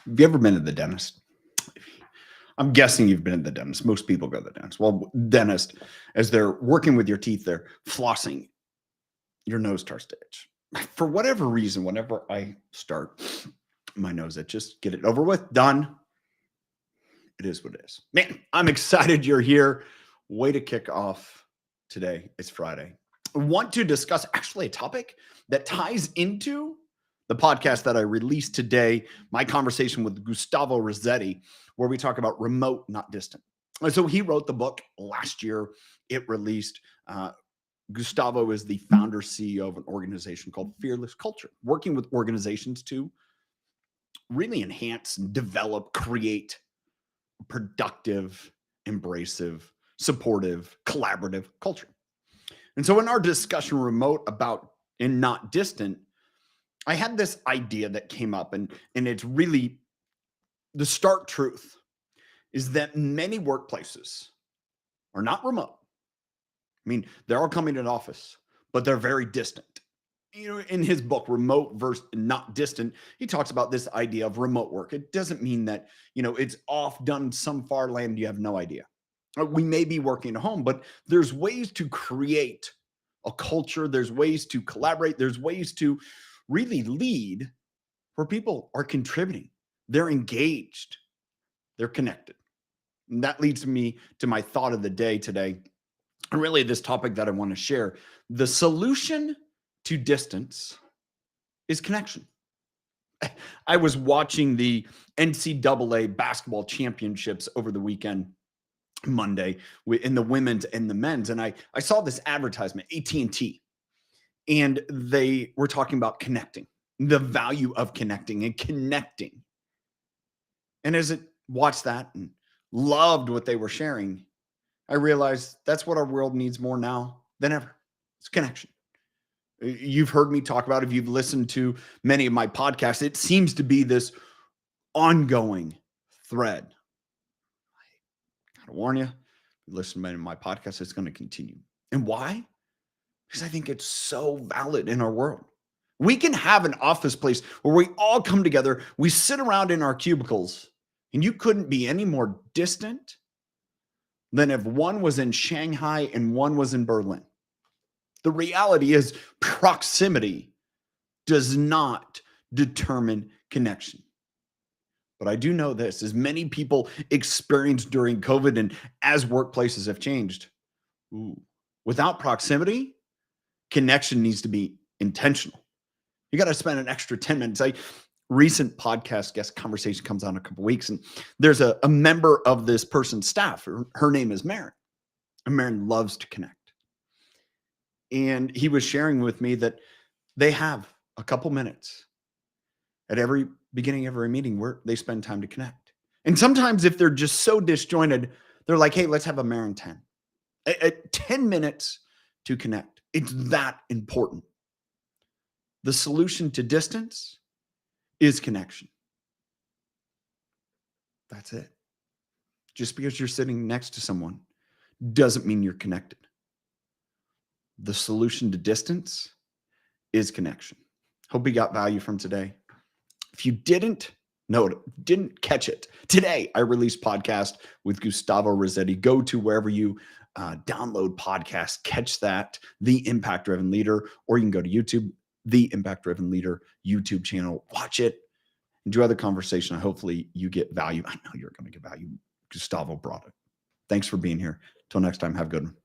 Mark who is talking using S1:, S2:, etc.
S1: Have you ever been to the dentist? I'm guessing you've been to the dentist. Most people go to the dentist. Well, dentist, as they're working with your teeth, they're flossing. Your nose starts to itch. For whatever reason, whenever I start, my nose itches. Get it over with. Done. It is what it is. Man, I'm excited you're here. Way to kick off today. It's Friday. I want to discuss actually a topic that ties into the podcast that I released today, my conversation with Gustavo Rossetti, where we talk about remote, not distant. And so he wrote the book last year. It released. Gustavo is the founder, CEO of an organization called Fearless Culture, working with organizations to really enhance, develop, create productive, embracive, supportive, collaborative culture. And so in our discussion remote about and not distant, I had this idea that came up, and it's really the stark truth is that many workplaces are not remote. I mean, they're all coming to an office, but they're very distant. In his book, Remote versus Not Distant, he talks about this idea of remote work. It doesn't mean that, it's off, done in some far land, you have no idea. We may be working at home, but there's ways to create a culture. There's ways to collaborate. There's ways to really lead where people are contributing. They're engaged. They're connected. And that leads me to my thought of the day today. And really this topic that I want to share. The solution to distance is connection. I was watching the NCAA basketball championships over the weekend, Monday, in the women's and the men's. And I saw this advertisement, AT&T, and they were talking about connecting, the value of connecting and connecting. And as I watched that and loved what they were sharing, I realized that's what our world needs more now than ever. It's connection. You've heard me talk about, if you've listened to many of my podcasts, it seems to be this ongoing thread. I gotta warn you, if you listen to many of my podcasts, it's going to continue. And why? Because I think it's so valid in our world. We can have an office place where we all come together, we sit around in our cubicles, and you couldn't be any more distant than if one was in Shanghai and one was in Berlin. The reality is proximity does not determine connection. But I do know this, as many people experienced during COVID and as workplaces have changed, without proximity, connection needs to be intentional. You got to spend an extra 10 minutes. Recent podcast guest conversation comes on in a couple of weeks, and there's a member of this person's staff. Her name is Maren, and Maren loves to connect. And he was sharing with me that they have a couple minutes at every beginning of every meeting where they spend time to connect. And sometimes if they're just so disjointed, they're like, hey, let's have a Maren 10. At 10 minutes to connect. It's that important. The solution to distance is connection. That's it. Just because you're sitting next to someone doesn't mean you're connected. The solution to distance is connection. Hope you got value from today. If you didn't catch it, today I released podcast with Gustavo Rossetti. Go to wherever you download podcasts, catch that, The Impact Driven Leader, or you can go to YouTube, The Impact Driven Leader YouTube channel. Watch it. Enjoy the conversation. Hopefully you get value. I know you're going to get value. Gustavo brought it. Thanks for being here. Till next time, have a good one.